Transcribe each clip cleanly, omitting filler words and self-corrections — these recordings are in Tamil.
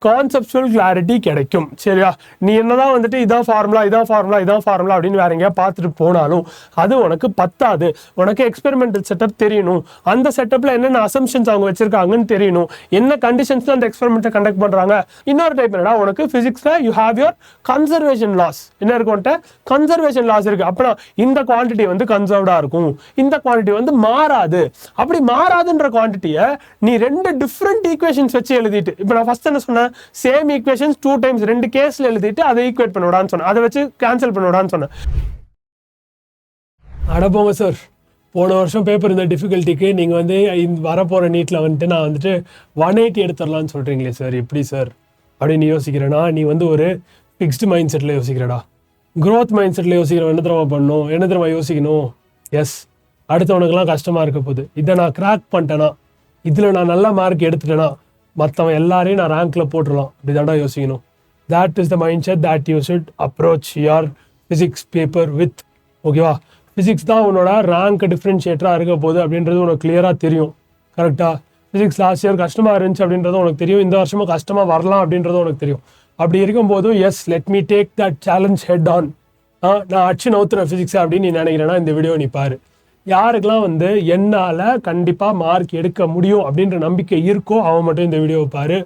கான்செப்சுவல் கிளாரிட்டி கிடைக்கும். சரியா? நீ என்னதான் வந்துட்டு இதான் ஃபார்முலா அப்படின்னு வேற எங்கேயா பார்த்துட்டு போனாலும் அது உனக்கு பத்தாது. உனக்கு எக்ஸ்பெரிமெண்டல் செட்டப் தெரியணும், அந்த செட்டப்ல என்னென்ன அசம்ஷன்ஸ் அவங்க வச்சிருக்காங்கன்னு தெரியணும், என்ன கண்டிஷன்ஸ்ல அந்த எக்ஸ்பெரிமெண்ட்டை கண்டக்ட் பண்றாங்க. இன்னொரு டைப் என்னடா, உனக்கு பிசிக்ஸ்ல you have your conservation laws. என்ன இருக்கும்? கன்சர்வேஷன் லாஸ் இருக்கு. அப்படின்னா இந்த குவான்டிட்டி வந்து கன்சர்வ்டா இருக்கும், இந்த குவான்டிட்டி வந்து மாறாது. அப்படி மாறாதுன்ற குவான்டிட்டியை நீ ரெண்டு டிஃப்ரெண்ட் ஈக்குவேஷன்ஸ் வச்சு எழுதிட்டு, இப்போ நான் ஃபர்ஸ்ட் என்ன சொன்னேன், சேம் ஈக்குவேஷன்ஸ் 2 டைம்ஸ் 2 கேஸ்ல எழுதிட்டு அதை ஈக்குவேட் பண்ணுடான்னு சொன்னேன், அதை வச்சு கேன்சல் பண்ணுடான்னு சொன்னேன். அடப்போங்க சார், போன வருஷம் பேப்பர் இந்த டிஃபிகல்ட்டிக்கு நீங்கள் வந்து வரப்போகிற நீட்டில் வந்துட்டு நான் வந்துட்டு 180 எடுத்துடலான்னு சொல்கிறீங்களே சார், எப்படி சார் அப்படின்னு யோசிக்கிறேன்னா, நீ வந்து ஒரு ஃபிக்ஸ்டு மைண்ட் செட்டில் யோசிக்கிறடா. க்ரோத் மைண்ட் செட்டில் யோசிக்கிறோம். என்ன தெரியுமா பண்ணணும், என்ன தெரியுமா யோசிக்கணும், எஸ் அடுத்தவனுக்கெல்லாம் கஷ்டமாக இருக்க போகுது, இதை நான் கிராக் பண்ணிட்டேனா, இதில் நான் நல்ல மார்க் எடுத்துட்டேனா மற்றவன் எல்லாரையும் நான் ரேங்க்ல போட்டுடலாம், அப்படி தாண்டா யோசிக்கணும். that is the mindset that you should approach your physics paper with. ஓகேவா? ஃபிசிக்ஸ் தான் உன்னோட ரேங்க் டிஃப்ரென்ஷியேட்டராக இருக்க போகுது அப்படின்றது உனக்கு கிளியராக தெரியும். கரெக்டாக? ஃபிசிக்ஸ் லாஸ்ட் இயர் கஷ்டமாக இருந்துச்சு அப்படின்றது உனக்கு தெரியும், இந்த வருஷமும் கஷ்டமாக வரலாம் அப்படின்றது உனக்கு தெரியும். அப்படி இருக்கும்போது S let me take that challenge head on. நான் அச்சு நவுத்துறேன் ஃபிசிக்ஸ் அப்படின்னு நீ நினைக்கிறேன்னா இந்த வீடியோ நீ பாரு. யாருக்கெல்லாம் வந்து என்னால் கண்டிப்பாக மார்க் எடுக்க முடியும் அப்படின்ற நம்பிக்கை இருக்கோ அவன் மட்டும் இந்த வீடியோவை பாரு.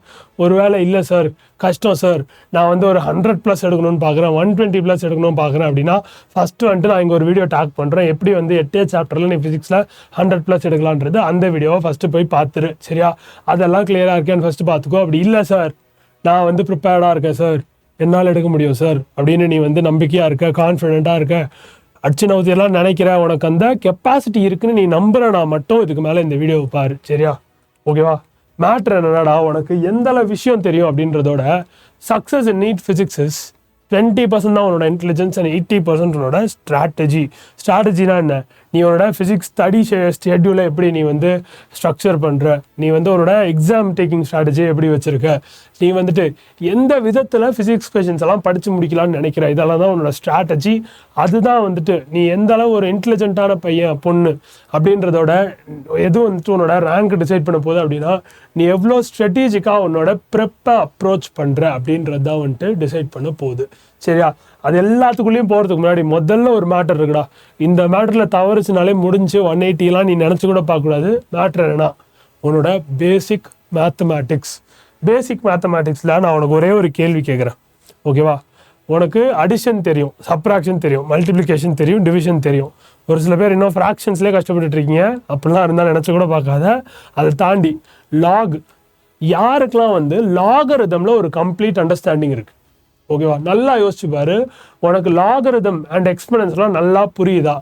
ஒருவேளை இல்லை சார் கஷ்டம் சார், நான் வந்து ஒரு 100+ எடுக்கணும்னு பார்க்குறேன், 120+ எடுக்கணும்னு பார்க்குறேன் அப்படின்னா ஃபஸ்ட்டு வந்துட்டு நான் இங்கே ஒரு வீடியோ டாக் பண்ணுறேன், எப்படி வந்து 8 சாப்டரில் நீ ஃபிசிக்ஸில் 100+ எடுக்கலான்றது. அந்த வீடியோவை ஃபஸ்ட்டு போய் பார்த்துரு. சரியா? அதெல்லாம் கிளியராக இருக்கேன்னு ஃபஸ்ட்டு பார்த்துக்கோ. அப்படி இல்லை சார் நான் வந்து ப்ரிப்பேர்டாக இருக்கேன் சார், என்னால் எடுக்க முடியும் சார் அப்படின்னு நீ வந்து நம்பிக்கையாக இருக்க, கான்ஃபிடென்ட்டாக இருக்க, அச்சு நவுத்தியெல்லாம் நினைக்கிற, உனக்கு அந்த கெப்பாசிட்டி இருக்குன்னு நீ நம்புறனா மட்டும் இதுக்கு மேலே இந்த வீடியோவை பாரு. சரியா? ஓகேவா? மேட்ரு என்னடா, உனக்கு எந்த அளவு விஷயம் தெரியும் அப்படின்றதோட success in NEET physics is 20% தான் உன்னோட இன்டெலிஜென்ஸ் அண்ட் 80% உன்னோட ஸ்ட்ராட்டஜினா என்ன, நீ உன்னோட ஃபிசிக்ஸ் ஸ்டடி ஷெட்யூலை எப்படி நீ வந்து ஸ்ட்ரக்சர் பண்ணுற, நீ வந்து உன்னோட எக்ஸாம் டேக்கிங் ஸ்ட்ராட்டஜி எப்படி வச்சுருக்க, நீ வந்துட்டு எந்த விதத்தில் ஃபிசிக்ஸ் கொஷின்ஸ் எல்லாம் படித்து முடிக்கலான்னு நினைக்கிற, இதெல்லாம் தான் உன்னோட ஸ்ட்ராட்டஜி. அதுதான் வந்துட்டு நீ எந்த அளவு ஒரு இன்டெலிஜென்ட்டான பையன் பொண்ணு அப்படின்றதோட எது வந்துட்டு உன்னோட ரேங்க் டிசைட் பண்ண போகுது அப்படின்னா நீ எவ்வளோ ஸ்ட்ராட்டஜிக்காக உன்னோட ப்ரெப்பை அப்ரோச் பண்ணுற அப்படின்றது தான் வந்துட்டு டிசைட் பண்ண போகுது. சரியா? அது எல்லாத்துக்குள்ளேயும் போகிறதுக்கு முன்னாடி முதல்ல ஒரு மேட்டர் இருக்குடா. இந்த மேட்டரில் தவறுச்சுனாலே முடிஞ்சு 180 நீ நினச்சி கூட பார்க்கக்கூடாது. மேட்டர் என்னன்னா உன்னோட பேசிக் மேத்தமேட்டிக்ஸில் நான் உனக்கு ஒரே ஒரு கேள்வி கேட்குறேன். ஓகேவா? உனக்கு அடிஷன் தெரியும், சப்ராக்ஷன் தெரியும், மல்டிப்ளிகேஷன் தெரியும், டிவிஷன் தெரியும். ஒரு சில பேர் இன்னும் ஃப்ராக்ஷன்ஸ்லேயே கஷ்டப்பட்டுட்டு இருக்கீங்க. அப்படிலாம் இருந்தால் நினச்சி கூட பார்க்காத. அதை தாண்டி லாக், யாருக்கெல்லாம் வந்து லாகரிதமில் ஒரு கம்ப்ளீட் அண்டர்ஸ்டாண்டிங் இருக்குது. ஓகேவா? நல்லா யோசிச்சு பாரு. உனக்கு லாகரிதம் அண்ட் எக்ஸ்பெனன்ஸ்லாம் நல்லா புரியுதா?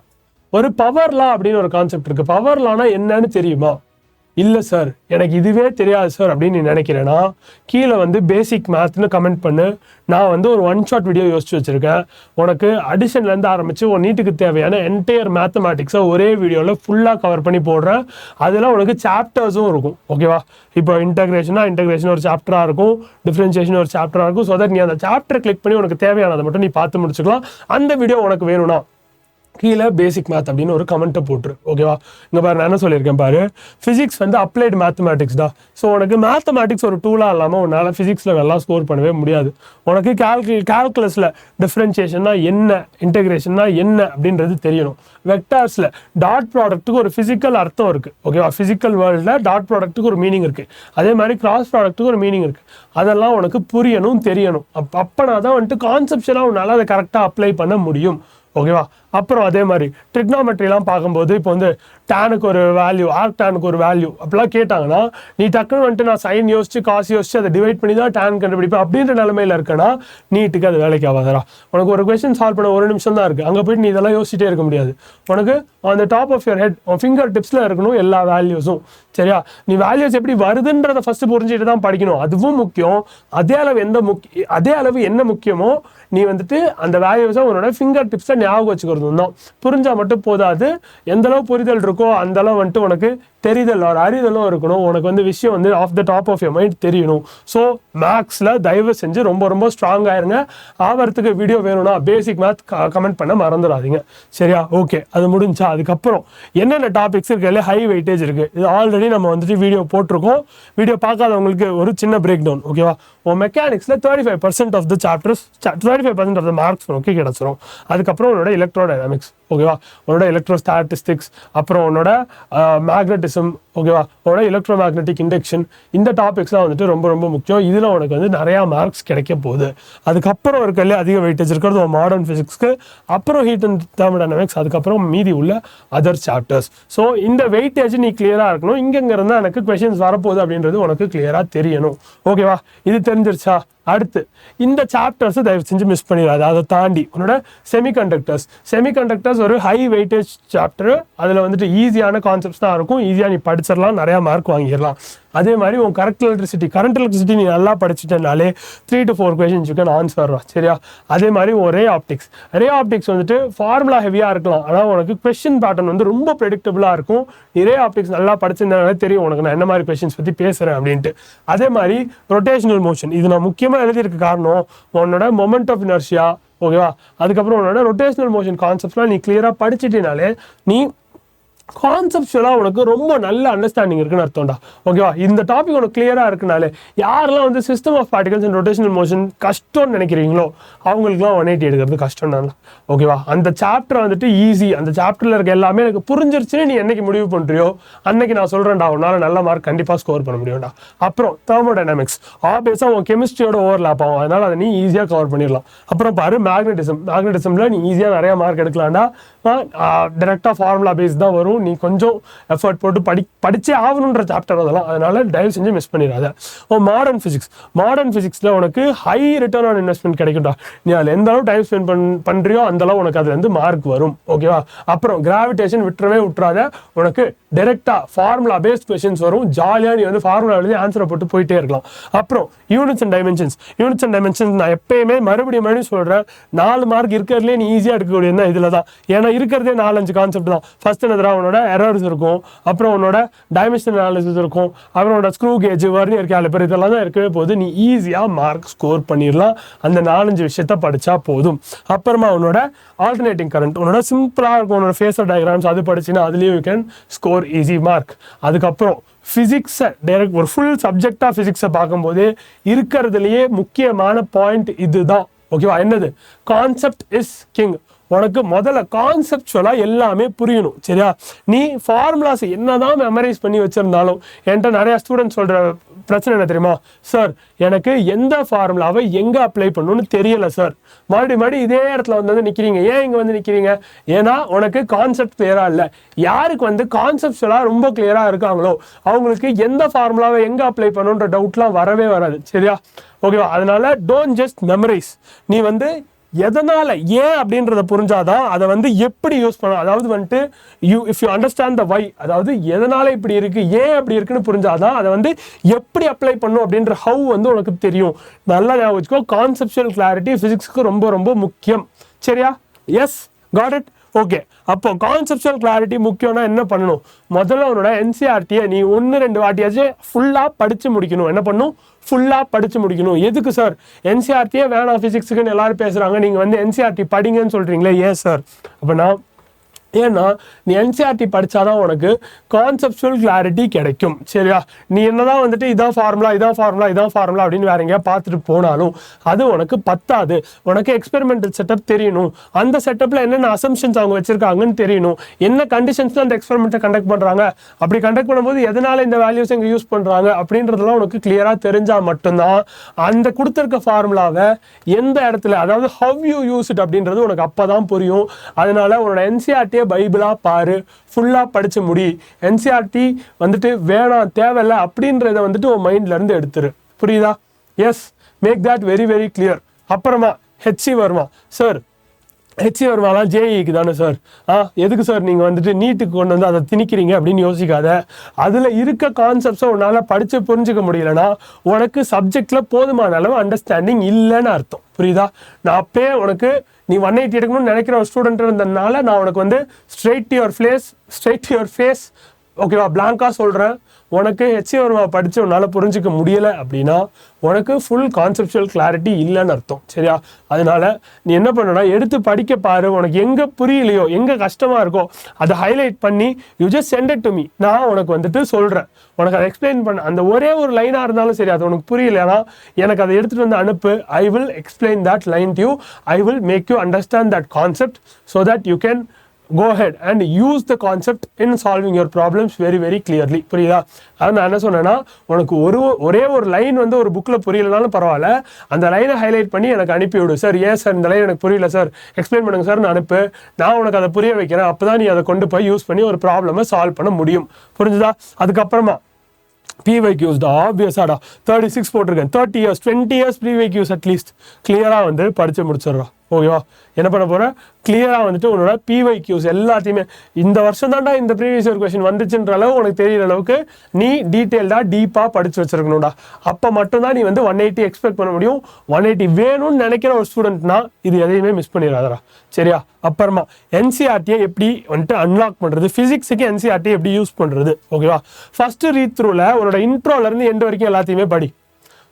ஒரு பவர் லா அப்படின்னு ஒரு கான்செப்ட் இருக்குது. பவர் லானா என்னன்னு தெரியுமா? இல்லை சார் எனக்கு இதுவே தெரியாது சார் அப்படின்னு நீ நினைக்கிறேன்னா கீழே வந்து பேசிக் மேத்னு கமெண்ட் பண்ணு. நான் வந்து ஒரு 1 ஷாட் வீடியோ யோசிச்சு வச்சுருக்கேன். உனக்கு அடிஷன்லேருந்து ஆரம்பித்து ஒரு நீட்டுக்கு தேவையான என்டையர் மேத்தமேட்டிக்ஸை ஒரே வீடியோவில் ஃபுல்லாக கவர் பண்ணி போடுறேன். அதில் உனக்கு சாப்டர்ஸும் இருக்கும். ஓகேவா? இப்போ இன்டகிரேஷன் ஒரு சாப்டராக இருக்கும், டிஃப்ரென்ஷியேஷன் ஒரு சாப்டராக இருக்கும். ஸோ தட் நீ அந்த சாப்டர் கிளிக் பண்ணி உனக்கு தேவையானதை மட்டும் நீ பார்த்து முடிச்சுக்கலாம். அந்த வீடியோ உனக்கு வேணும்னா கீழே பேசிக் மேத் அப்படின்னு ஒரு கமெண்ட்டை போட்டுரு. ஓகேவா? இங்கே பாரு நான் என்ன சொல்லியிருக்கேன் பாரு, ஃபிசிக்ஸ் வந்து அப்ளைடு மேத்தமேட்டிக்ஸ் தான். ஸோ உனக்கு மேத்தமேட்டிக்ஸ் ஒரு டூலாக இல்லாமல் உன்னால் ஃபிசிக்ஸில் நல்லா ஸ்கோர் பண்ணவே முடியாது. உனக்கு கால்குலஸில் டிஃப்ரென்ஷியேஷன்னா என்ன, இன்டெகிரேஷன்னா என்ன அப்படின்றது தெரியணும். வெக்டார்ஸில் டாட் ப்ராடக்ட்டுக்கு ஒரு ஃபிசிக்கல் அர்த்தம் இருக்குது. ஓகேவா? ஃபிசிக்கல் வேர்ல்டில் டாட் ப்ராடக்ட்டுக்கு ஒரு மீனிங் இருக்குது. அதே மாதிரி கிராஸ் ப்ராடக்ட்டுக்கு ஒரு மீனிங் இருக்குது. அதெல்லாம் உனக்கு புரியணும், தெரியணும். அப்போனா தான் வந்துட்டு கான்செப்ஷனாக உன்னால் அதை கரெக்டாக அப்ளை பண்ண முடியும். ஓகேவா? அப்புறம் அதே மாதிரி ட்ரிக்னாமெட்ரிலாம் பார்க்கும்போது இப்போ வந்து டேனுக்கு ஒரு வேல்யூ, ஆர்க் டேனுக்கு ஒரு வேல்யூ அப்படிலாம் கேட்டாங்கன்னா நீ டக்குன்னு வந்துட்டு நான் சைன் யோசிச்சு காசு யோசிச்சு அதை டிவைட் பண்ணி தான் டேன் கண்டுபிடிப்பேன் அப்படின்ற நிலைமையில் இருக்கேன்னா நீட்டுக்கு அது வேலைக்கு ஆகாதரா. உனக்கு ஒரு கொஸ்டின் சால்வ் பண்ண 1 நிமிஷம் தான் இருக்குது. அங்கே போயிட்டு நீ இதெல்லாம் யோசிச்சுட்டே இருக்க முடியாது. உனக்கு அந்த top of your head, finger டிப்ஸில் இருக்கணும் எல்லா வேல்யூஸும். சரியா? நீ வேல்யூஸ் எப்படி வருதுன்றதை ஃபஸ்ட்டு புரிஞ்சுட்டு தான் படிக்கணும். அதுவும் முக்கியம். அதே அளவு என்ன முக்கியமோ நீ வந்துட்டு அந்த வேல்யூஸை உன்னோட ஃபிங்கர் டிப்ஸை ஞாபகம் வச்சுக்கிறது தான். புரிஞ்சால் மட்டும் போதாது. எந்த அளவு புரிதல் இருக்கோ அந்த அளவு வந்துட்டு உனக்கு தெரிதல் ஒரு அறிதலும் இருக்கணும், உனக்கு வந்து விஷயம் வந்து off the top of your mind தெரியணும். ஸோ மேக்ஸில் தயவு செஞ்சு ரொம்ப ரொம்ப ஸ்ட்ராங் ஆயிருங்க. ஆவறதுக்கு வீடியோ வேணும்னா பேசிக் மேத் கமெண்ட் பண்ண மறந்துடாதீங்க. சரியா? ஓகே, அது முடிஞ்சா அதுக்கப்புறம் என்னென்ன டாபிக்ஸ் இருக்கு, இல்லை ஹை வெயிட்டேஜ் இருக்குது, இது ஆல்ரெடி நம்ம வந்துட்டு வீடியோ போட்டிருக்கோம். வீடியோ பார்க்காதவங்களுக்கு ஒரு சின்ன பிரேக் டவுன். ஓகேவா? மெக்கானிக்ஸில் 35% of the chapters 35% of the marks உனக்கு கிடச்சிரும். அதுக்கப்புறம் உன்னோட எலக்ட்ரோ டைனாமிக்ஸ், ஓகேவா, உன்னோட எலக்ட்ரோஸ்டாட்டிஸ்டிக்ஸ், அப்புறம் உன்னோட மேக்னட்டிசம், ஓகேவா, உன்னோட எலக்ட்ரோ மேக்னெட்டிக் இண்டக்ஷன், இந்த டாபிக்ஸ்லாம் வந்துட்டு ரொம்ப ரொம்ப முக்கியம். இதில் உனக்கு வந்து நிறையா மார்க்ஸ் கிடைக்க போகுது. அதுக்கப்புறம் இருக்கல அதிக வெயிட்டேஜ் இருக்கிறது மாடர்ன் ஃபிசிக்ஸ்க்கு, அப்புறம் ஹீட் அண்ட் தெர்மோடைனமிக்ஸ், அதுக்கப்புறம் மீதி உள்ள அதர் சாப்டர்ஸ். ஸோ இந்த வெயிட்டேஜ் நீ கிளியராக இருக்கணும். இங்கே இருந்தால் எனக்கு கொஷின்ஸ் வரப்போகுது அப்படின்றது உனக்கு கிளியராக தெரியணும். ஓகேவா? இது தெரிஞ்சிருச்சா? அடுத்து இந்த சாப்டர்ஸ் தயவு செஞ்சு மிஸ் பண்ணிடாது. அதை தாண்டி உன்னோட செமிகண்டக்டர்ஸ் ஒரு ஹை வெயிட்டேஜ் சாப்டர். அதில் வந்துட்டு ஈஸியான கான்செப்ட்ஸ் தான் இருக்கும். ஈஸியாக நீ படிச்சிடலாம், நிறையா மார்க் வாங்கிடலாம். அதே மாதிரி உன் கரண்ட் எலக்ட்ரிசிட்டி நீ நல்லா படிச்சுட்டனாலே 3 to 4 questions you can answer. சரியா? அதே மாதிரி ஒரு ரே ஆப்டிக்ஸ் வந்துட்டு ஃபார்முலா ஹெவியாக இருக்கலாம், ஆனால் உனக்கு கொஸ்டின் பேட்டர்ன் வந்து ரொம்ப ப்ரெடிக்டபுளாக இருக்கும். நீ ரே ஆப்டிக்ஸ் நல்லா படிச்சிருந்தனாலே தெரியும் உனக்கு நான் என்ன மாதிரி கொஸ்டின்ஸ் பற்றி பேசுகிறேன் அப்படின்ட்டு. அதே மாதிரி ரொட்டேஷனல் மோஷன், இது நான் முக்கியமாக எழுதியிருக்க காரணம் உன்னோட மொமெண்ட் ஆஃப் இனர்ஷியா, ஓகேவா, அதுக்கப்புறம் உன்னோட ரொட்டேஷனல் மோஷன் கான்செப்ட்ஸ்லாம் நீ கிளியராக படிச்சிட்டனாலே நீ கான்செப்ட்ஸுவலாக உனக்கு ரொம்ப நல்ல அண்டர்ஸ்டாண்டிங் இருக்குன்னு அர்த்தம்டா. ஓகேவா? இந்த டாபிக் உனக்கு கிளியராக இருக்குனாலே யாரெல்லாம் வந்து system of particles and rotational motion கஷ்டம்னு நினைக்கிறீங்களோ அவங்களுக்குலாம் 180 எடுக்கிறது கஷ்டம் தான். ஓகேவா? அந்த சாப்டர் வந்துட்டு ஈஸி. அந்த சாப்டரில் இருக்க எல்லாமே எனக்கு புரிஞ்சிருச்சுன்னு நீ என்னைக்கு முடிவு பண்ணுறியோ அன்னைக்கு நான் சொல்கிறேன்டா உன்னால் நல்ல மார்க் கண்டிப்பாக ஸ்கோர் பண்ண முடியும்டா. அப்புறம் தெர்மோடைனமிக்ஸ் ஆப்வியஸாக உன் கெமிஸ்ட்ரியோட ஓவர்லாப் ஆகும், அதனால் அதை நீ ஈஸியாக கவர் பண்ணிடலாம். அப்புறம் பாரு மேக்னட்டிசமில் நீ ஈஸியாக நிறையா மார்க் எடுக்கலாம்டா. டைரெக்டாக ஃபார்முலா பேஸ் தான் வரும். நீ கொஞ்சம் எஃபர்ட் போட்டு படிச்சே ஆகணுன்ற சாப்டர் அதெல்லாம், அதனால தயவு செஞ்சு மிஸ் பண்ணிடாத. மாடர்ன் ஃபிசிக்ஸில் உனக்கு ஹை ரிட்டர்ன் ஆன் இன்வெஸ்ட்மெண்ட் கிடைக்கும்டா. நீ அதில் எந்த அளவு டைம் ஸ்பெண்ட் பண்ணுறியோ அந்த அளவு உனக்கு அதுலேருந்து மார்க் வரும். ஓகேவா? அப்புறம் கிராவிடேஷன் விட்டுறாத, உனக்கு டைரெக்டாக ஃபார்முலா பேஸ்ட் கொஸ்டின்ஸ் வரும். ஜாலியாக நீ வந்து ஃபார்முலா எழுதி ஆன்சரை போட்டு போயிட்டே இருக்கலாம். அப்புறம் யூனிட்ஸ் அண்ட் டைமென்ஷன்ஸ் நான் எப்பயுமே மறுபடியும் சொல்கிறேன், 4 மார்க் இருக்கிறதுலே நீ ஈஸியாக எடுக்கக்கூடிய இதில் தான். ஏன்னா இருக்கிறதே 4-5 கான்செப்ட் தான். ஃபர்ஸ்ட் என்னதுடா, உன்னோட எரர்ஸ் இருக்கும், அப்புறம் உன்னோட டைமென்ஷனல் அனாலிசிஸ் இருக்கும், அப்புறம் உன்னோட ஸ்க்ரூ கேஜ், வர்னியர் கேலிப்பர், இதெல்லாம் தான் இருக்கவே போது. நீ ஈஸியாக மார்க் ஸ்கோர் பண்ணிடலாம் அந்த 4-5 விஷயத்த படித்தா போதும். அப்புறமா உன்னோட ஆல்டர்னேட்டிங் கரண்ட், உன்னோட சிம்பிளாக இருக்கும் உன்னோட ஃபேஸர் டயக்ராம்ஸ், அது படிச்சுன்னா அதுலேயும் you can score easy mark. அதுக்கப்புறம் ஃபிசிக்ஸை டைரக்ட் ஒரு ஃபுல் சப்ஜெக்டாக ஃபிசிக்ஸை பார்க்கும்போது இருக்கிறதுலையே முக்கியமான பாயிண்ட் இதுதான். ஓகேவா? என்னது? Concept is king. உனக்கு முதல்ல கான்செப்டுவலாக எல்லாமே புரியணும். சரியா? நீ ஃபார்முலாஸ் என்னதான் மெமரைஸ் பண்ணி வச்சிருந்தாலும், என்கிட்ட நிறையா ஸ்டூடெண்ட்ஸ் சொல்கிற பிரச்சனை என்ன தெரியுமா? சார் எனக்கு எந்த ஃபார்முலாவை எங்கே அப்ளை பண்ணணும்னு தெரியலை சார். மறுபடியும் இதே இடத்துல வந்து நிற்கிறீங்க. ஏன் இங்கே வந்து நிற்கிறீங்க? ஏன்னா உனக்கு கான்செப்ட் கிளியராக இல்லை. யாருக்கு வந்து கான்செப்ட்ஸ்லாம் ரொம்ப கிளியராக இருக்காங்களோ அவங்களுக்கு எந்த ஃபார்முலாவை எங்கே அப்ளை பண்ணணுன்ற டவுட்லாம் வரவே வராது. சரியா? ஓகேவா? அதனால டோன்ட் ஜஸ்ட் மெமரைஸ். நீ வந்து எதனால ஏன் அப்படின்றத புரிஞ்சாதான் அதை வந்து எப்படி யூஸ் பண்ண, அதாவது வந்துட்டு இஃப் யூ அண்டர்ஸ்டாண்ட் த வை, அதாவது எதனால இப்படி இருக்கு, ஏன் அப்படி இருக்குன்னு புரிஞ்சாதான் அதை வந்து எப்படி அப்ளை பண்ணும் அப்படின்ற ஹவு வந்து உனக்கு தெரியும். நல்லா ஞாபகம் வச்சுக்கோ, கான்செப்சுவல் கிளாரிட்டி ஃபிசிக்ஸ்க்கு ரொம்ப ரொம்ப முக்கியம். சரியா? Yes, got it. ஓகே, அப்போ கான்செப்சுவல் கிளாரிட்டி முக்கியம்னா என்ன பண்ணணும்? முதல்ல உன்னோட என்சிஆர்டியை நீ 1-2 வாட்டியாச்சும் ஃபுல்லாக படித்து முடிக்கணும். என்ன பண்ணணும்? ஃபுல்லாக படித்து முடிக்கணும். எதுக்கு சார் என்சிஆர்டியே வேணாம் ஃபிசிக்ஸுக்குன்னு எல்லாரும் பேசுகிறாங்க, நீங்கள் வந்து என்சிஆர்டி படிங்கன்னு சொல்கிறீங்களே, ஏன் சார்? அப்போ ஏன்னா நீ என்சிஆர்டி படித்தாதான் உனக்கு கான்செப்சுவல் கிளாரிட்டி கிடைக்கும். சரியா? நீ என்னதான் வந்துட்டு இதான் ஃபார்முலா அப்படின்னு வேற எங்கேயா பார்த்துட்டு போனாலும் அது உனக்கு பத்தாது. உனக்கு எக்ஸ்பெரிமெண்டல் செட்டப் தெரியணும், அந்த செட்டப்பில் என்னென்ன அசம்ஷன்ஸ் அவங்க வச்சிருக்காங்கன்னு தெரியணும், என்ன கண்டிஷன்ஸ்ல அந்த எக்ஸ்பெரிமெண்ட்டை கண்டக்ட் பண்ணுறாங்க, அப்படி கண்டக்ட் பண்ணும்போது எதனால இந்த வேல்யூஸ் இங்கே யூஸ் பண்ணுறாங்க அப்படின்றதெல்லாம் உனக்கு கிளியராக தெரிஞ்சால் மட்டும்தான் அந்த கொடுத்துருக்க ஃபார்முலாவை எந்த இடத்துல, அதாவது ஹவ் யூ யூஸ் இட் அப்படின்றது உனக்கு அப்போ தான் புரியும். அதனால உன்னோட என்சிஆர்டியை பைபிளாக பாரு, ஃபுல்லாக படித்து முடி. என்சிஆர்டி வந்துட்டு வேணாம் தேவையில்லை அப்படின்றத வந்துட்டு உன் மைண்ட்லேருந்து எடுத்துரு. புரியுதா? Yes, make that very very clear. அப்புறமா ஹெச்சி வருமா சார்? ஹெச்சி வருமாலாம் ஜேஇக்கு தானே சார். எதுக்கு சார் நீங்கள் வந்துட்டு நீட்டுக்கு கொண்டு வந்து அதை திணிக்கிறீங்க அப்படின்னு யோசிக்காத. அதில் இருக்க கான்செப்ட்ஸை உன்னால் படித்து புரிஞ்சுக்க முடியலன்னா உனக்கு சப்ஜெக்டில் போதுமான அளவு அண்டர்ஸ்டாண்டிங் இல்லைன்னு அர்த்தம். புரியுதா? நான் அப்பயே உனக்கு நீ 180 எடுக்கணும்னு நினைக்கிற ஒரு ஸ்டூடெண்ட் இருந்ததுனால நான் உனக்கு வந்து ஸ்ட்ரெயிட் டு யுவர் ஃபேஸ் ஓகேவா, பிளாங்கா சொல்கிறேன், உனக்கு ஹெச்சி வர்மா படித்து உன்னால் புரிஞ்சிக்க முடியலை அப்படின்னா உனக்கு ஃபுல் கான்செப்சுவல் கிளாரிட்டி இல்லைன்னு அர்த்தம். சரியா? அதனால நீ என்ன பண்ணனா, எடுத்து படிக்க பாரு, உனக்கு எங்கே புரியலையோ எங்கே கஷ்டமாக இருக்கோ அதை ஹைலைட் பண்ணி you just send it to me. நான் உனக்கு வந்துட்டு சொல்கிறேன், உனக்கு அதை எக்ஸ்பிளைன் பண்ண, அந்த ஒரே ஒரு லைனாக இருந்தாலும் சரி, அது உனக்கு புரியலைன்னா எனக்கு அதை எடுத்துகிட்டு வந்து அனுப்பு. I will explain that line to you. I will make you understand that concept so that you can go ahead and use the concept in solving your problems very very clearly. புரியுதா? அது நான் என்ன சொன்னேன்னா, உனக்கு ஒரே ஒரு லைன் வந்து ஒரு புக்கில் புரியலனாலும் பரவாயில்ல, அந்த லைனை ஹைலைட் பண்ணி எனக்கு அனுப்பிவிடு. சார் ஏன் சார் இந்த லைன் எனக்கு புரியல சார், எக்ஸ்பிளைன் பண்ணுங்க சார், நான் அனுப்பு, நான் உனக்கு அதை புரிய வைக்கிறேன். அப்போ தான் நீ அதை கொண்டு போய் யூஸ் பண்ணி ஒரு ப்ராப்ளமை சால்வ் பண்ண முடியும். புரிஞ்சுதா? அதுக்கப்புறமா PYQs தான் ஆப்வியஸாடா 36 போட்டிருக்கேன். 30 years 20 years PYQs அட்லீஸ்ட் கிளியராக வந்து படித்து முடிச்சிடுறா. ஓகேவா? என்ன பண்ண போகிற, கிளியராக வந்துட்டு உன்னோட PYQs எல்லாத்தையுமே இந்த வருஷம் தான்டா இந்த ப்ரீவியஸ் இயர் கொஸ்டின் வந்துச்சுன்ற அளவு உனக்கு தெரியிற அளவுக்கு நீ டீட்டெயில்டாக டீப்பாக படித்து வச்சிருக்கணும்டா. அப்போ மட்டும்தான் நீ வந்து 180 எக்ஸ்பெக்ட் பண்ண முடியும். 180 வேணும்னு நினைக்கிற ஒரு ஸ்டூடெண்ட்னா இது எதையுமே மிஸ் பண்ணிடாதரா. சரியா? அப்புறமா NCERT எப்படி வந்துட்டு அன்லாக் பண்ணுறது, ஃபிசிக்ஸுக்கு NCERT எப்படி யூஸ் பண்ணுறது. ஓகேவா? ஃபஸ்ட்டு ரீட் த்ரூவில் உன்னோட இன்ட்ரோலேருந்து எண்டு வரைக்கும் எல்லாத்தையுமே படி.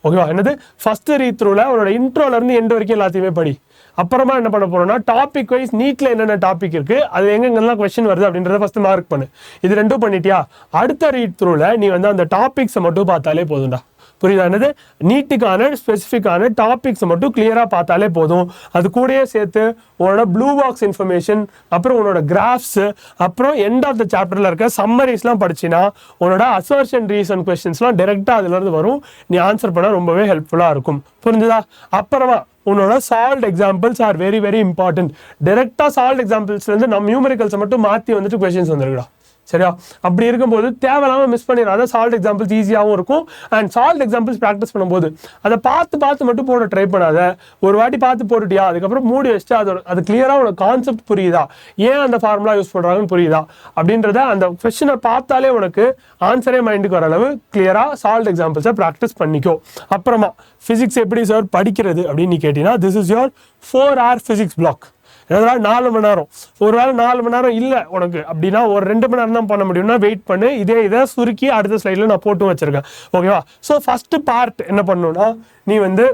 ஓகேவா? என்னது, ஃபஸ்ட்டு ரீட் த்ரூவில் உன்னோட இன்ட்ரோலேருந்து எண்டு வரைக்கும் எல்லாத்தையுமே படி. அப்புறமா என்ன பண்ண போறோம்னா, டாபிக் வைஸ் நீட்ல என்னென்ன டாபிக் இருக்கு, அது எங்கெங்கெல்லாம் கொஸ்டின் வருது அப்படின்றத ஃபர்ஸ்ட் மார்க் பண்ணு. இது ரெண்டும் பண்ணிட்டியா, அடுத்த ரீட் த்ரூல நீ வந்து அந்த டாபிக்ஸை மட்டும் பார்த்தாலே போதும்டா. புரியுதா? என்னது, நீட்டுக்கான ஸ்பெசிஃபிக்கான டாபிக்ஸை மட்டும் கிளியராக பார்த்தாலே போதும். அது கூடயே சேர்த்து உன்னோட ப்ளூ பாக்ஸ் இன்ஃபர்மேஷன், அப்புறம் உன்னோட கிராஃப்ஸ், அப்புறம் எண்ட் ஆஃப் த சாப்டரில் இருக்க சம்மரிஸ்லாம் படிச்சினா உன்னோட அசர்ஷன் ரீசன் கொஸ்டின்ஸ்லாம் டேரெக்டாக அதுலேருந்து வரும். நீ ஆன்சர் பண்ண ரொம்பவே ஹெல்ப்ஃபுல்லாக இருக்கும். புரிஞ்சுதா? அப்புறமா உன்னோட salt examples are very very important. டேரெக்டாக சால்ட் எக்ஸாம்பிள்ஸ்லேருந்து நம்ம நியூமெரிக்கல்ஸை மட்டும் மாற்றி வந்துட்டு கொஸ்டின்ஸ் வந்துருக்குடா. சரியா? அப்படி இருக்கும்போது தேவையில்லாமல் மிஸ் பண்ணிடாத. சால்ட் எக்ஸாம்பிள்ஸ் ஈஸியாகவும் இருக்கும். அண்ட் சால்ட் எக்ஸாம்பிள்ஸ் ப்ராக்டிஸ் பண்ணும்போது அதை பார்த்து மட்டும் போட ட்ரை பண்ணாத. ஒரு வாட்டி பார்த்து போட்டுட்டியா, அதுக்கப்புறம் மூடி வச்சுட்டு அது கிளியராக உனக்கு கான்செப்ட் புரியுதா, ஏன் அந்த ஃபார்முலா யூஸ் பண்ணுறாங்கன்னு புரியுதா அப்படின்றத அந்த கொஸ்டினை பார்த்தாலே உனக்கு ஆன்சரே மைண்டுக்கு வர அளவு கிளியராக சால்ட் எக்ஸாம்பிள்ஸை ப்ராக்டிஸ் பண்ணிக்கோ. அப்புறமா ஃபிசிக்ஸ் எப்படி சார் படிக்கிறது அப்படின்னு நீ கேட்டீங்கன்னா, this is your 4 hour physics block. எதாவது 4 மணி நேரம், ஒரு வேளை 4 மணி நேரம் இல்லை உனக்கு அப்படின்னா ஒரு 2 மணி நேரம் தான் பண்ண முடியும்னா வெயிட் பண்ணு. இதை சுருக்கி அடுத்த ஸ்லைடில் நான் போட்டு வச்சிருக்கேன். ஓகேவா? ஸோ ஃபஸ்ட்டு பார்ட் என்ன பண்ணணும்னா, நீ வந்து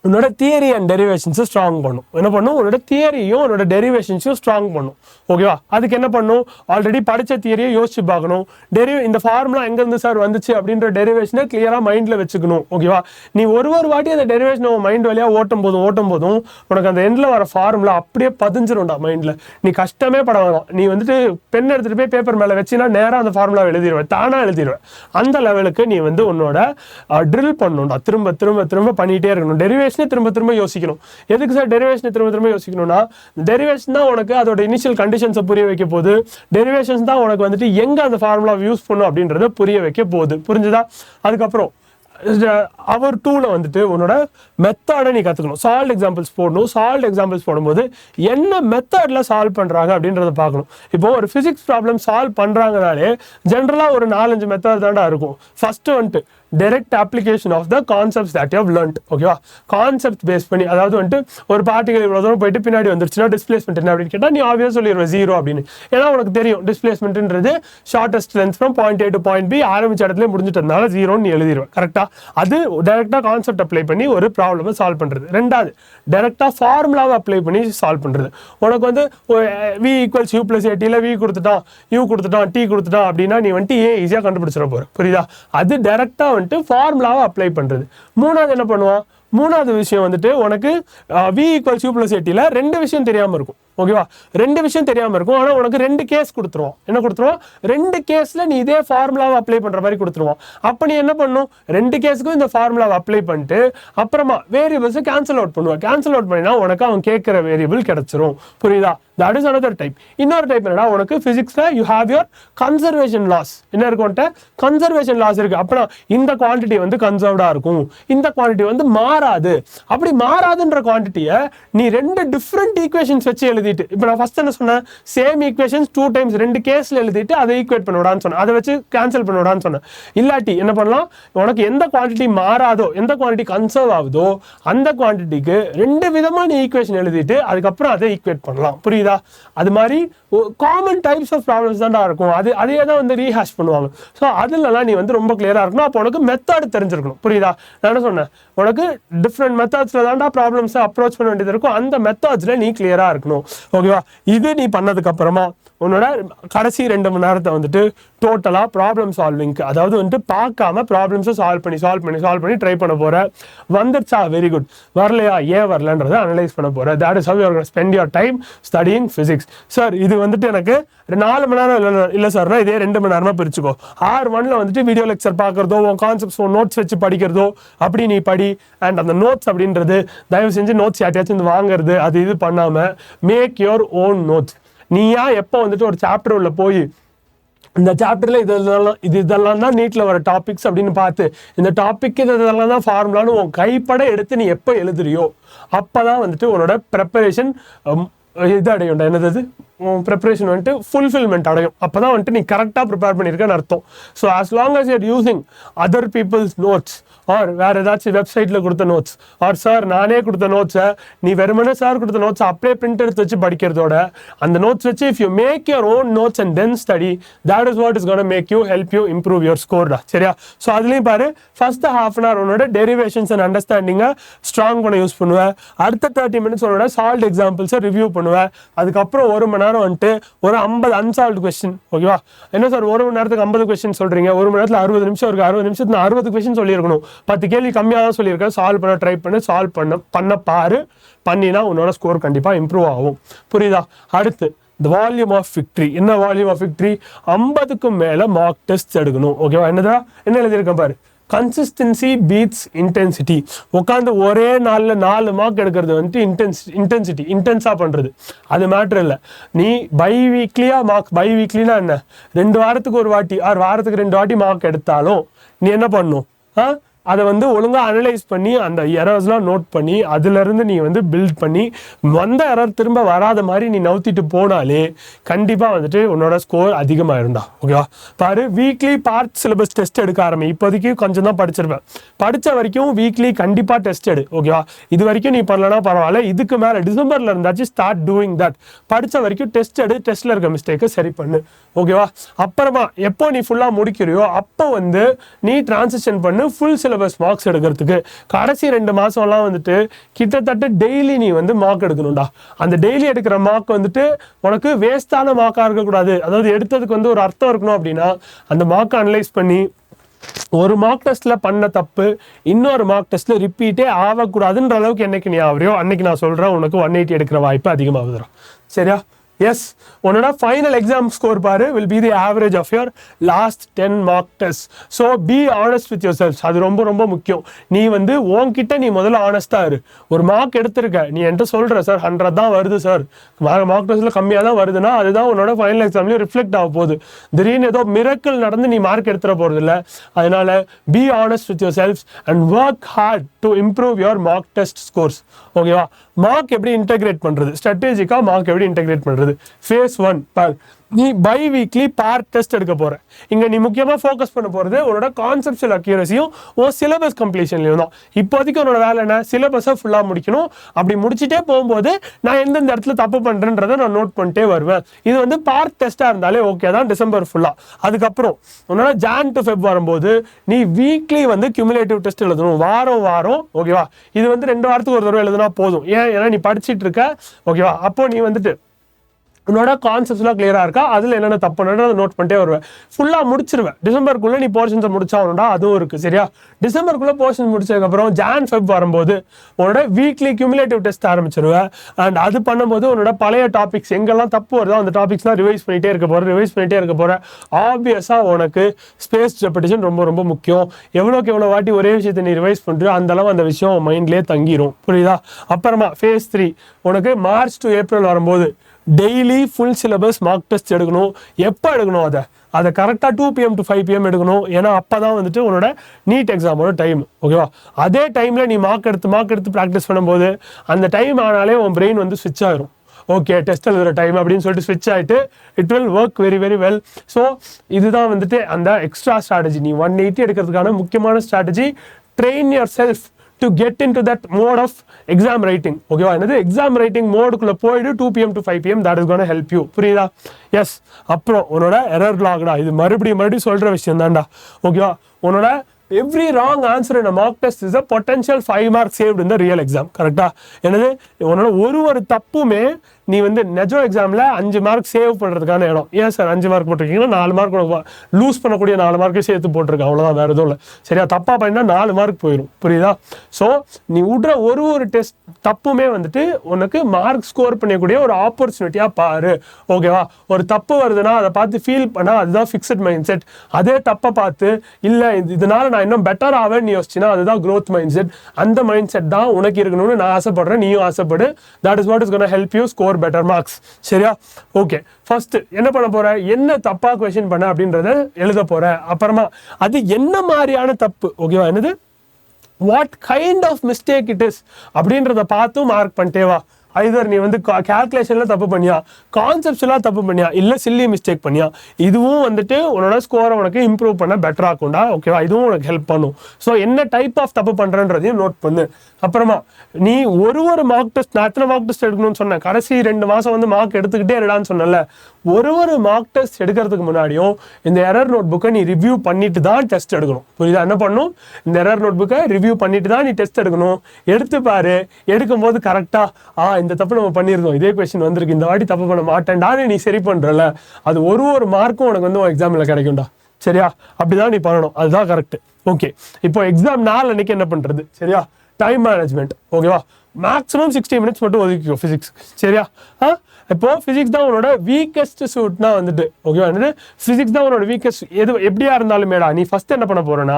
உன்னோட தியரி அண்ட் டெரிவேஷன்ஸை ஸ்ட்ராங் பண்ணும். என்ன பண்ணும், உன்னோட தியரியும் உன்னோட டெரிவேஷன்ஸையும் ஸ்ட்ராங் பண்ணும். ஓகேவா? அதுக்கு என்ன பண்ணும், ஆல்ரெடி படித்த தியரியை யோசிச்சு பார்க்கணும். இந்த ஃபார்முலா எங்கேருந்து சார் வந்துச்சு அப்படின்ற டெரிவேஷனை கிளியராக மைண்டில் வச்சுக்கணும். ஓகேவா? நீ ஒரு வாட்டி அந்த டெரிவேஷன் உன் மைண்ட் வழியாக ஓட்டும் போதும் உனக்கு அந்த எண்டில் வர ஃபார்முலா அப்படியே பதிஞ்சிரும்டா மைண்டில். நீ கஷ்டமே பட வேணும். நீ வந்துட்டு பென் எடுத்துகிட்டு போய் பேப்பர் மேலே வச்சுன்னா நேராக அந்த ஃபார்முலா எழுதிடுவேன், தானாக எழுதிடுவேன். அந்த லெவலுக்கு நீ வந்து உன்னோட ட்ரில் பண்ணணும்டா. திரும்ப பண்ணிகிட்டே இருக்கணும். டெரிவேஷன் திரும்ப யோசிக்கணும். எதுக்கு சார் டெரிவேஷன் திரும்ப யோசிக்கணும்னா, டெரிவேஷன் தான் உனக்கு அதோட இனிஷியல் கண்டிஷன்ஸை புரிய வைக்க போகுது. டெரிவேஷன்ஸ் தான் உனக்கு வந்துட்டு எங்க அந்த ஃபார்முலா யூஸ் பண்ணும் அப்படின்றத புரிய வைக்க போகுது. புரிஞ்சுதா? அதுக்கப்புறம் அவர் 2ல வந்துட்டு உன்னோட மெத்தடை நீ கற்றுக்கணும். சால்ட் எக்ஸாம்பிள்ஸ் போடணும். சால்ட் எக்ஸாம்பிள்ஸ் போடும்போது என்ன மெத்தடில் சால்வ் பண்ணுறாங்க அப்படின்றத பார்க்கணும். இப்போ ஒரு ஃபிசிக்ஸ் ப்ராப்ளம் சால்வ் பண்ணுறாங்கனாலே ஜென்ரலாக ஒரு 4-5 மெத்தட் தான்டா இருக்கும். ஃபஸ்ட்டு வந்துட்டு direct application of the concepts that you have learned. ஓகேவா? கான்செப்ட் பேஸ் பண்ணி, அதாவது வந்துட்டு ஒரு பார்ட்டிகல் இவ்வளோ தூரம் போயிட்டு பின்னாடி வந்துருச்சுன்னா டிஸ்பிளேஸ்மெண்ட் என்ன அப்படின்னு கேட்டால் நீ ஆப்வியஸ் சொல்லிடுவேன் 0 அப்படின்னு. ஏன்னா உனக்கு தெரியும் டிஸ்பிளேஸ்மெண்ட்ன்றது shortest length from point A to point B ஆரம்பிச்ச இடத்துல முடிஞ்சிட்டதுனால 0ன்னு நீ எழுதிடுவேன். கரெக்டாக? அது டைரெக்டாக கான்செப்ட் அப்ளை பண்ணி ஒரு ப்ராப்ளமை சால்வ் பண்ணுறது. ரெண்டாவது டைரெக்டாக ஃபார்முலாவை அப்ளை பண்ணி சால்வ் பண்ணுறது. உனக்கு வந்து V = U + AT V கொடுத்துட்டான், U கொடுத்துட்டான், T கொடுத்துட்டான் அப்படின்னா நீ வந்துட்டு A ஈஸியாக கண்டுபிடிச்சிட போகிற. புரியுதா? அது டைரெக்டாக வந்துட்டு ஃபார்முலாவை அப்ளை பண்ணுறது. மூணாவது என்ன பண்ணுவான், மூணாவது விஷயம் வந்துட்டு உனக்கு V = U + AT 2 விஷயம் தெரியாமல் இருக்கும். ஓகேவா? 2 விஷயம் தெரியாமல் இருக்கும். ஆனால் உனக்கு 2 கேஸ் கொடுத்துருவோம். என்ன கொடுத்துருவோம்? 2 கேஸில் நீ இதே ஃபார்முலாவை அப்ளை பண்ணுற மாதிரி கொடுத்துருவோம். அப்போ நீ என்ன பண்ணணும், 2 கேஸுக்கும் இந்த ஃபார்முலாவை அப்ளை பண்ணிட்டு அப்புறமா வேரியபிள்ஸை கேன்சல் அவுட் பண்ணுவான். கேன்சல் அவுட் பண்ணினா உனக்கு அவன் கேட்குற வேரியபிள் கிடச்சிரும். புரியுதா? That is another type. இன்னொரு டைப் என்னடா, உனக்கு ஃபிசிக்ஸில் you have your conservation laws. என்ன இருக்கும்ட்ட கன்சர்வேஷன் லாஸ் இருக்குது. அப்படின்னா இந்த குவான்டிட்டி வந்து கன்சர்வ்டாக இருக்கும், இந்த குவான்டிட்டி வந்து மாறாது. அப்படி மாறாதுன்ற குவான்டிட்டியை நீ 2 டிஃப்ரெண்ட் ஈக்குவேஷன்ஸ் வச்சு எழுதி எழுதிட்டு, இப்போ நான் ஃபர்ஸ்ட் என்ன சொன்னேன், சேம் ஈக்குவேஷன்ஸ் 2 டைம்ஸ் 2 கேஸில் எழுதிட்டு அதை ஈக்குவேட் பண்ண விடான்னு சொன்னேன், அதை வச்சு கேன்சல் பண்ண விடான்னு சொன்னேன். இல்லாட்டி என்ன பண்ணலாம், உனக்கு எந்த குவான்டிட்டி மாறாதோ, எந்த குவான்டிட்டி கன்சர்வ் ஆகுதோ அந்த குவான்டிட்டிக்கு 2 விதமாக நீ ஈக்குவேஷன் எழுதிட்டு அதுக்கப்புறம் அதை ஈக்குவேட் பண்ணலாம். புரியுதா? அது மாதிரி காமன் டைப்ஸ் ஆஃப் ப்ராப்ளம்ஸ் தான்டா இருக்கும். அதே தான் வந்து ரீஹேஷ் பண்ணுவாங்க. ஸோ அதுலலாம் நீ வந்து ரொம்ப கிளியராக இருக்கணும். அப்போ உனக்கு மெத்தட் தெரிஞ்சிருக்கணும். புரியுதா? நான் என்ன சொன்னேன், உனக்கு டிஃப்ரெண்ட் மெத்தட்ஸில் தான்டா ப்ராப்ளம்ஸை அப்ரோச் பண்ண வேண்டியது இருக்கும். அந்த மெத்தட்ஸில் நீ கிளியராக இருக்கணும். ஓகேவா? இது நீ பண்ணதுக்கு அப்புறமா உன்னோட கடைசி 2 மணி நேரத்தை வந்துட்டு டோட்டலாக ப்ராப்ளம் சால்விங்க்கு, அதாவது வந்துட்டு பார்க்காம ப்ராப்ளம்ஸை சால்வ் பண்ணி ட்ரை பண்ண போகிற. வந்துருச்சா? Very good. வரலையா? ஏன் வரலன்றதை அனலைஸ் பண்ண போகிற. That is how you are going to spend your time studying physics. Sir இது வந்துட்டு எனக்கு 4 மணி நேரம் இல்லை சார்னா இதே 2 மணி நேரமாக பிரிச்சுக்கோ. R1ல் வந்துட்டு வீடியோ லெக்சர் பார்க்குறதோ, உன் கான்செப்ட்ஸ் நோட்ஸ் வச்சு படிக்கிறதோ அப்படி நீ படி. அண்ட் அந்த நோட்ஸ் அப்படின்றது தயவு செஞ்சு நோட்ஸ் யார்ட்டையாச்சும் வந்து வாங்குறது அது இது பண்ணாமல் மேக் யுவர் ஓன் நோட்ஸ். நீயா எப்போ வந்துட்டு ஒரு சாப்டர் உள்ள போய் இந்த சாப்டரில் இதெல்லாம் தான் நீட்டில் வர டாபிக்ஸ் அப்படின்னு பார்த்து இந்த டாபிக் இதெல்லாம் தான் ஃபார்முலான்னு உன் கைப்பட எடுத்து நீ எப்போ எழுதுறியோ அப்போ தான் வந்துட்டு உன்னோட ப்ரெப்பரேஷன் இது அடையும். என்னது ப்ரிப்பரேஷன் வந்துட்டு ஃபுல்ஃபில்மெண்ட் அடையும். அப்போ தான் வந்துட்டு நீ கரெக்டாக ப்ரிப்பேர் பண்ணியிருக்கேன்னு அர்த்தம். So as long as you're using other people's notes or வேறு ஏதாச்சும் வெப்சைட்டில் கொடுத்த நோட்ஸ் ஆர் சார் நானே கொடுத்த நோட்ஸை நீ வெறுமனே சார் கொடுத்த நோட்ஸை அப்படியே பிரிண்ட் எடுத்து வச்சு படிக்கிறதோட அந்த நோட்ஸ் வச்சு if you make your own notes and then study, that is what is going to make you help you improve your score டா. சரியா? ஸோ அதுலேயும் பாரு, ஃபர்ஸ்ட் half an hour உன்னோட டெரிவேஷன்ஸ் அண்ட் அண்டர்ஸ்டாண்டிங்கை ஸ்ட்ராங் பண்ண யூஸ் பண்ணுவேன். அடுத்த 30 minutes உன்னோட சால்வ் எக்ஸாம்பிள்ஸை ரிவ்யூ பண்ணுவேன். அதுக்கப்புறம் 1 மணி நேரம் வந்துட்டு ஒரு 50 அன்சால்வ்டு கொஸ்டின். ஓகேவா? என்ன சார் 1 மணி நேரத்துக்கு 50 கொஸ்டின் சொல்கிறீங்க, 1 மணி நேரத்தில் 60 நிமிஷம் இருக்குது, 60 நிமிஷத்துக்கு 60 கொஸ்டின் சொல்லியிருக்கணும். 10 கேள்வி கம்மியாக தான் சொல்லியிருக்கேன். சால்வ் பண்ண ட்ரை பண்ணி சால்வ் பண்ண பாரு. பண்ணினா உன்னோட ஸ்கோர் கண்டிப்பாக இம்ப்ரூவ் ஆகும். புரியுதா? அடுத்து the volume of victory. என்ன வால்யூம் ஆஃப் விக்ட்ரி? 50க்கும் மேலே மார்க் டெஸ்ட் எடுக்கணும். ஓகேவா? என்ன எழுதியிருக்கேன் பாரு, கன்சிஸ்டன்சி பீட்ஸ் இன்டென்சிட்டி. உட்காந்து ஒரே நாளில் 4 மார்க் எடுக்கிறது வந்துட்டு இன்டென்ஸாக பண்ணுறது அது மேட்ரு இல்லை. நீ பை வீக்லினா என்ன, 2 வாரத்துக்கு ஒரு வாட்டி ஆர் வாரத்துக்கு 2 வாட்டி மார்க் எடுத்தாலும் நீ என்ன பண்ணணும், அதை வந்து ஒழுங்காக அனலைஸ் பண்ணி அந்த எரர்ஸ்லாம் நோட் பண்ணி அதுலேருந்து நீ வந்து பில்ட் பண்ணி வந்த எரர் திரும்ப வராத மாதிரி நீ நவுத்திட்டு போனாலே கண்டிப்பாக வந்துட்டு உன்னோட ஸ்கோர் அதிகமாக இருந்தா. ஓகேவா? பாரு, வீக்லி பார்ட் சிலபஸ் டெஸ்ட் எடுக்க ஆரம்பி. இப்போதைக்கு கொஞ்சம் தான் படிச்சிருப்பேன். படித்த வரைக்கும் வீக்லி கண்டிப்பாக டெஸ்ட் எடு. ஓகேவா? இது வரைக்கும் நீ பண்ணலன்னா பரவாயில்ல. இதுக்கு மேலே டிசம்பரில் இருந்தாச்சு ஸ்டார்ட் டூயிங் தட். படித்த வரைக்கும் டெஸ்ட் எடு, டெஸ்ட்டில் இருக்க மிஸ்டேக்கை சரி பண்ணு. ஓகேவா? அப்புறமா எப்போ நீ ஃபுல்லாக முடிக்கிறியோ அப்போ வந்து நீ டிரான்சிஷன் பண்ணு ஃபுல் சிலபஸ் மார்க்ஸ் எடுக்கிறதுக்கு. கடைசி 2 மாதம்லாம் வந்துட்டு கிட்டத்தட்ட டெய்லி நீ வந்து மார்க் எடுக்கணும்டா. அந்த டெய்லி எடுக்கிற மார்க் வந்துட்டு உனக்கு வேஸ்டான மார்க்காக இருக்கக்கூடாது. அதாவது எடுத்ததுக்கு வந்து ஒரு அர்த்தம் இருக்கணும். அப்படின்னா அந்த மார்க்கை அனலைஸ் பண்ணி ஒரு மார்க் டெஸ்ட்டில் பண்ண தப்பு இன்னொரு மார்க் டெஸ்ட்டில் ரிப்பீட்டே ஆகக்கூடாதுன்ற அளவுக்கு என்னைக்கு நீ ஆவறியோ அன்னைக்கு நான் சொல்கிறேன் உனக்கு 180 எடுக்கிற வாய்ப்பு அதிகமாகுதுடா. சரியா? எஸ், உன்னோட ஃபைனல் எக்ஸாம் ஸ்கோர் பாரு will be the average of your last 10 mock tests. So be honest with yourself. அது ரொம்ப ரொம்ப முக்கியம். நீ வந்து உன்கிட்ட நீ முதல்ல ஆனஸ்டாக இரு. ஒரு மார்க் எடுத்திருக்க, நீ என்கிட்ட சொல்கிற சார் 100 தான் வருது சார், மார்க் டெஸ்ட்டில் கம்மியாக தான் வருதுன்னா அதுதான் உன்னோட ஃபைனல் எக்ஸாம்லேயும் ரிஃப்ளெக்ட் ஆக போகுது. திடீர்னு ஏதோ மிரக்கல் நடந்து நீ மார்க் எடுத்துட போகிறது இல்லை. அதனால be honest with yourself and work hard to improve your mock test scores. ஓகேவா? மார்க் எப்படி இன்டெகிரேட் பண்ணுறது, ஸ்ட்ராட்டஜிக்காக மார்க் எப்படி இன்டெகிரேட் பண்ணுறது. phase 1 பார், நீ பை வீக்லி பார்ட் டெஸ்ட் எடுக்க போகிற. இங்கே நீ முக்கியமாக ஃபோக்கஸ் பண்ண போகிறது உன்னோட கான்செப்ஷுவல் அக்யூரஸியும் உன் சிலபஸ் கம்ப்ளீஷன்லையும் தான். இப்போதைக்கு உன்னோட வேலை என்ன, சிலபஸை ஃபுல்லாக முடிக்கணும். அப்படி முடிச்சுட்டே போகும்போது நான் எந்தெந்த இடத்துல தப்பு பண்ணுறேன்றதை நான் நோட் பண்ணிட்டே வருவேன். இது வந்து பார்ட் டெஸ்ட்டாக இருந்தாலே ஓகே தான், டிசம்பர் ஃபுல்லாக. அதுக்கப்புறம் உன்னோட ஜான் டு ஃபெப் வரும்போது நீ வீக்லி வந்து கியூமுலேட்டிவ் டெஸ்ட் எழுதணும், வாரம். ஓகேவா? இது வந்து 2 வாரத்துக்கு ஒரு தடவை எழுதுனா போதும். ஏன்னா நீ படிச்சுட்டு இருக்க. ஓகேவா? அப்போ நீ வந்துட்டு உன்னோட கான்செப்ட்ஸ்லாம் கிளியராக இருக்கா, அதில் என்னென்ன தப்புன்னு அதை நோட் பண்ணிட்டே வருவேன். ஃபுல்லாக முடிச்சிருவேன். டிசம்பருக்குள்ளே நீ போர்ஷன்ஸை முடிச்சாகணும்டா, அதுவும் இருக்குது. சரியா? டிசம்பருக்குள்ளே போர்ஷன் முடிச்சதுக்கப்புறம் ஜான் ஃபெப் வரும்போது உன்னோட வீக்லி கியூமுலேட்டிவ் டெஸ்ட் ஆரம்பிச்சிருவேன். அண்ட் அது பண்ணும்போது உன்னோட பழைய டாபிக்ஸ் எங்கெல்லாம் தப்பு வருதோ அந்த டாபிக்ஸ்லாம் ரிவைஸ் பண்ணிகிட்டே இருக்க போகிறேன். ஆப்வியஸாக உனக்கு ஸ்பேஸ் ரெப்படிஷன் ரொம்ப ரொம்ப முக்கியம். எவ்வளோக்கு எவ்வளோ வாட்டி ஒரே விஷயத்தை நீ ரிவைஸ் பண்ணுறியோ அந்தளவு அந்த விஷயம் மைண்ட்லேயே தங்கிடும். புரியுதா? அப்புறமா phase 3 உனக்கு மார்ச் டு ஏப்ரல் வரும்போது daily full syllabus mark test எடுக்கணும். எப்போ எடுக்கணும், அதை கரெக்டாக 2 PM to 5 PM எடுக்கணும். ஏன்னா அப்போ தான் வந்துட்டு உன்னோட நீட் எக்ஸாமோட டைம். ஓகேவா? அதே டைமில் நீ மார்க் எடுத்து ப்ராக்டிஸ் பண்ணும்போது அந்த டைம் ஆனாலே உன் பிரெயின் வந்து ஸ்விட்ச் ஆகிரும். ஓகே டெஸ்ட் எழுதுகிற டைம் அப்படின்னு சொல்லிட்டு ஸ்விட்ச் ஆகிட்டு it will work very very well. So இதுதான் வந்துட்டு அந்த எக்ஸ்ட்ரா ஸ்ட்ராட்டஜி. நீ 180 எடுக்கிறதுக்கான முக்கியமான strategy, train your self to get into that mode of exam writing. ஓகேவா, என்னது எக்ஸாம் ரைட்டிங் மோடுக்குள்ள போயிடு 2 PM to 5 PM, that is going to help you. புரியுதா? எஸ். அப்புறம் உன்னோட எரர் லாக்டா, இது மறுபடியும் சொல்ற விஷயம் தான்டா. ஓகேவா, உன்னோட every wrong answer in a mock test is a potential 5 marks saved in the real exam. கரெக்டா? என்னது உன்னோட ஒரு தப்புமே நீ வந்து நெஜோ எக்ஸாமில் 5 மார்க் சேவ் பண்ணுறதுக்கான இடம். ஏன் சார் 5 மார்க் போட்டிருக்கீங்கன்னா 4 மார்க் லூஸ் பண்ணக்கூடிய 4 மார்க்கே சேர்த்து போட்டிருக்கேன், அவ்வளோதான், வேறு எதுவும் இல்லை. சரியா? தப்பாக பண்ணினா 4 மார்க் போயிடும். புரியுதா? ஸோ நீ விட்ற ஒரு டெஸ்ட் தப்புமே வந்துட்டு உனக்கு மார்க் ஸ்கோர் பண்ணக்கூடிய ஒரு ஆப்பர்ச்சுனிட்டியாக பாரு. ஓகேவா? ஒரு தப்பு வருதுன்னா அதை பார்த்து ஃபீல் பண்ணால் அதுதான் ஃபிக்ஸட் மைண்ட் செட். அதே தப்பை பார்த்து இல்லை இதனால நான் இன்னும் பெட்டர் ஆவேன்னு யோசிச்சுன்னா அதுதான் க்ரோத் மைண்ட் செட். அந்த மைண்ட் செட் தான் உனக்கு இருக்கணும்னு நான் ஆசைப்படுறேன், நீயும் ஆசைப்படு. That is what is gonna help you score better marks. சரியா? ஓகே, ஃபர்ஸ்ட் என்ன பண்ண போற, என்ன தப்பா क्वेश्चन பண்ண அப்படின்றத எழுத போற. அப்புறமா அது என்ன மாதிரியான தப்பு, ஓகேவா, என்னது what kind of mistake it is அப்படின்றத பார்த்து மார்க் பண்ணிட்டே வா. ஐதர் நீ வந்து கேல்குலேஷன்ல தப்பு பண்ணியா, கான்செப்ட்ஸ்லாம் தப்பு பண்ணியா, இல்லை சில்லி மிஸ்டேக் பண்ணியா, இதுவும் வந்துட்டு உன்னோட ஸ்கோரை உனக்கு இம்ப்ரூவ் பண்ண பெட்டர் ஆகும்டா. ஓகேவா, இதுவும் உனக்கு ஹெல்ப் பண்ணும். ஸோ என்ன டைப் ஆஃப் தப்பு பண்ணுறன்றதையும் நோட் பண்ணு. அப்புறமா நீ ஒரு மார்க் டெஸ்ட், நான் எத்தனை மார்க் டெஸ்ட் எடுக்கணும்னு சொன்னேன், கடைசி 2 மாதம் வந்து மார்க் எடுத்துக்கிட்டே இருடான்னு சொன்னல. ஒரு மார்க் டெஸ்ட் எடுக்கிறதுக்கு முன்னாடியும் இந்த எரர் நோட் புக்கை நீ ரிவ்யூ பண்ணிட்டு தான் டெஸ்ட் எடுக்கணும். புரியுதா? என்ன பண்ணணும், இந்த எரர் நோட் புக்கை ரிவ்யூ பண்ணிட்டு தான் நீ டெஸ்ட் எடுக்கணும். எடுத்து பாரு, எடுக்கும்போது கரெக்டாக இந்த தப்பு நம்ம பண்ணியிருந்தோம், இதே கொஸ்டின் வந்திருக்கு, இந்த வாட்டி தப்பு பண்ண மாட்டேன்டான்னு நீ சரி பண்ணுறல, அது ஒரு மார்க்கும் உனக்கு வந்து எக்ஸாமில் கிடைக்கும்டா. சரியா? அப்படிதான் நீ பண்ணணும், அதுதான் கரெக்ட். ஓகே, இப்போ எக்ஸாம் 4 அன்னைக்கு என்ன பண்ணுறது? சரியா? Time management. ஓகேவா, மேக்ஸிமம் 60 மினிட்ஸ் மட்டும் ஒதுக்கிக்கோ ஃபிசிக்ஸ். சரியா? இப்போ ஃபிசிக்ஸ் தான் உன்னோட வீக்கஸ்ட் சூட்னா வந்துட்டு, ஓகேவா, என்னது ஃபிசிக்ஸ் தான் உன்னோட வீக்கஸ்ட். எப்படியா இருந்தாலுமேடா நீ ஃபர்ஸ்ட் என்ன பண்ண போறேன்னா,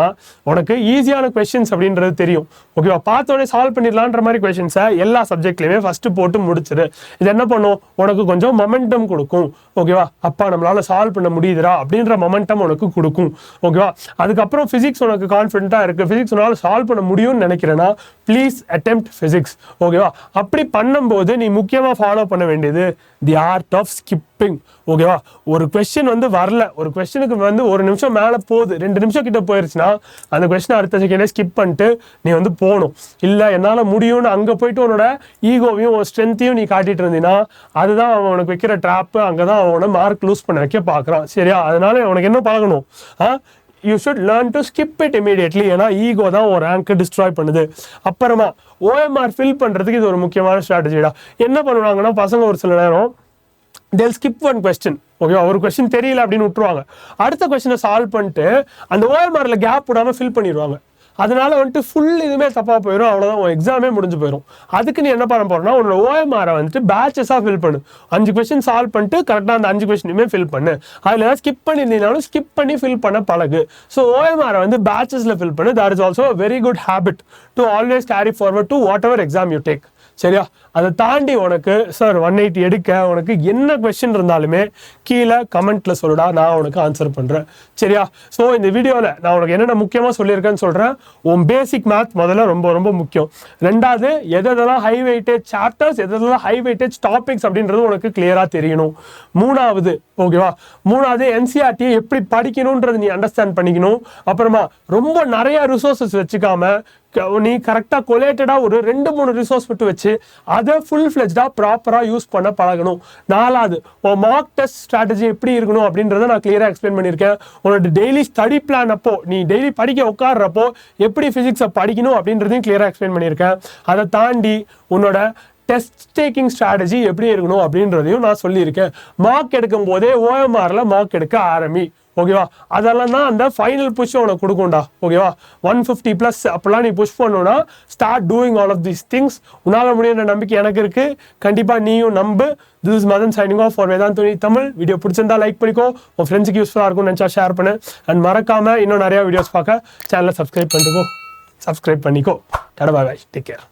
உனக்கு ஈஸியான கொஸ்டின்ஸ் அப்படின்றது தெரியும். ஓகேவா, பார்த்தோடனே சால்வ் பண்ணிடலான்ற மாதிரி கொஸ்டின்ஸை எல்லா சப்ஜெக்ட்லையுமே ஃபர்ஸ்ட் போட்டு முடிச்சிரு. இது என்ன பண்ணும், உனக்கு கொஞ்சம் மொமெண்டம் கொடுக்கும். ஓகேவா, அப்பா நம்மளால சால்வ் பண்ண முடியுதுரா அப்படின்ற மொமெண்டம் உனக்கு கொடுக்கும். ஓகேவா, அதுக்கப்புறம் ஃபிசிக்ஸ் உனக்கு கான்ஃபிடென்ட்டாக இருக்கு, ஃபிசிக்ஸ் உன்னால சால்வ் பண்ண முடியும்னு நினைக்கிறேன்னா ப்ளீஸ் அட்டெம்ப்ட் ஃபிசிக்ஸ். ஓகேவா, அப்படி பண்ணும்போது நீ முக்கியமாக ஃபாலோ பண்ண வேண்டியது தி ஆர்ட் ஆஃப் ஸ்கிப்பிங். ஓகேவா, ஒரு கொஸ்டின் வந்து வரல, ஒரு கொஸ்டினுக்கு வந்து 1 நிமிஷம் மேலே போகுது, 2 நிமிஷம் கிட்ட போயிருச்சுன்னா அந்த கொஸ்டின் அடுத்த செகண்டே ஸ்கிப் பண்ணிட்டு நீ வந்து போகணும். இல்லை என்னால் முடியும்னு அங்கே போயிட்டு உன்னோட ஈகோவையும் ஒரு ஸ்ட்ரென்த்தையும் நீ காட்டிட்டு இருந்தீங்கன்னா அதுதான் அவன் உனக்கு வைக்கிற ட்ராப்பு, அங்கே தான் அவனை மார்க் லூஸ் பண்ண வைக்க பார்க்குறான். சரியா? அதனால உனக்கு என்ன பார்க்கணும், you should learn to skip it immediately. ஏன்னா ஈகோ தான் ஒரு ரேங்க்கை டிஸ்ட்ராய் பண்ணுது. அப்புறமா OMR ஃபில் பண்ணுறதுக்கு இது ஒரு முக்கியமான ஸ்ட்ராட்டஜிடா. என்ன பண்ணுவாங்கன்னா பசங்க ஒரு சில நேரம் they'll skip one question. Okay, ஒரு கொஸ்டின் தெரியல அப்படின்னு விட்டுருவாங்க, அடுத்த கொஸ்டினை சால்வ் பண்ணிட்டு அந்த OMRல கேப் விடாமல் ஃபில் பண்ணிடுவாங்க. அதனால வந்துட்டு ஃபுல் இதுவுமே தப்பாக போயிடும், அவ்வளோதான், உன் எக்ஸாமே முடிஞ்சு போயிடும். அதுக்கு நீ என்ன பண்ண போறோம்னா, உன்னோட OMR வந்துட்டு பேட்சஸாக ஃபில் பண்ணு. 5 கொஸ்டின் சால்வ் பண்ணிட்டு கரெக்டாக அந்த 5 கொஸ்டினுமே ஃபில் பண்ணு. அதில் ஏதாவது ஸ்கிப் பண்ணியிருந்தீங்கனாலும் ஸ்கிப் பண்ணி ஃபில் பண்ண பழகு. ஸோ OMR வந்து பேட்சஸில் ஃபில் பண்ணு. That is also very good habit to always carry forward to what ever exam you take. சரியா? அதை தாண்டி உனக்கு சார் 180 எடுக்க உனக்கு என்ன கொஸ்டின் இருந்தாலுமே கீழே கமெண்ட்ல சொல்லுடா, நான் உனக்கு ஆன்சர் பண்றேன். சரியா? ஸோ இந்த வீடியோவில் நான் உனக்கு என்னென்ன முக்கியமாக சொல்லியிருக்கேன்னு சொல்றேன். உன் பேசிக் மேத் முதல்ல ரொம்ப ரொம்ப முக்கியம். 2வது எதெல்லாம் ஹை வெயிட்டேஜ் சாப்டர்ஸ், எதெல்லாம் ஹை வெயிட்டேஜ் டாபிக்ஸ் அப்படின்றது உனக்கு கிளியரா தெரியணும். 3வது ஓகேவா, 3வது NCERT எப்படி படிக்கணும்ன்றது நீ அண்டர்ஸ்டாண்ட் பண்ணிக்கணும். அப்புறமா ரொம்ப நிறைய ரிசோர்ஸஸ் வச்சுக்காம நீ கரெக்டாக கொலேட்டடாக ஒரு 2-3 ரிசோர்ஸ் விட்டு வச்சு அதை ஃபுல் ஃப்ளெஜ்டாக ப்ராப்பராக யூஸ் பண்ண பழகணும். 4வது மார்க் டெஸ்ட் ஸ்ட்ராட்டஜி எப்படி இருக்கணும் அப்படின்றத நான் கிளியராக எக்ஸ்பிளைன் பண்ணியிருக்கேன். உன்னோட டெய்லி ஸ்டடி பிளான் அப்போ நீ டெய்லி படிக்க உட்காடுறப்போ எப்படி ஃபிசிக்ஸை படிக்கணும் அப்படின்றதையும் கிளியராக எக்ஸ்பிளைன் பண்ணியிருக்கேன். அதை தாண்டி உன்னோட டெஸ்ட் டேக்கிங் ஸ்ட்ராட்டஜி எப்படி இருக்கணும் அப்படின்றதையும் நான் சொல்லியிருக்கேன். மார்க் எடுக்கும் போதே OMRல மார்க் எடுக்க ஆரம்பி. ஓகேவா, அதெல்லாம் தான் அந்த ஃபைனல் புஷ் உனக்கு கொடுக்கும்டா. ஓகேவா, 150+ அப்பெல்லாம் நீ புஷ் பண்ணணும்னா start doing all of these things. உன்னால முடியுன்ற நம்பிக்கை எனக்கு இருக்கு, கண்டிப்பா நீயும் நம்பு. This is Madhan signing off for Vedantu Tamil. Video பிடிச்சிருந்தா லைக் பண்ணிக்கோ, உன் ஃப்ரெண்ட்ஸுக்கு யூஸ்ஃபுல்லாக இருக்கும்னு நினச்சா ஷேர் பண்ணு. அண்ட் மறக்காம இன்னும் நிறைய வீடியோஸ் பார்க்க சேனலை சப்ஸ்கிரைப் பண்ணிக்கோ. Tata, bye bye, take care.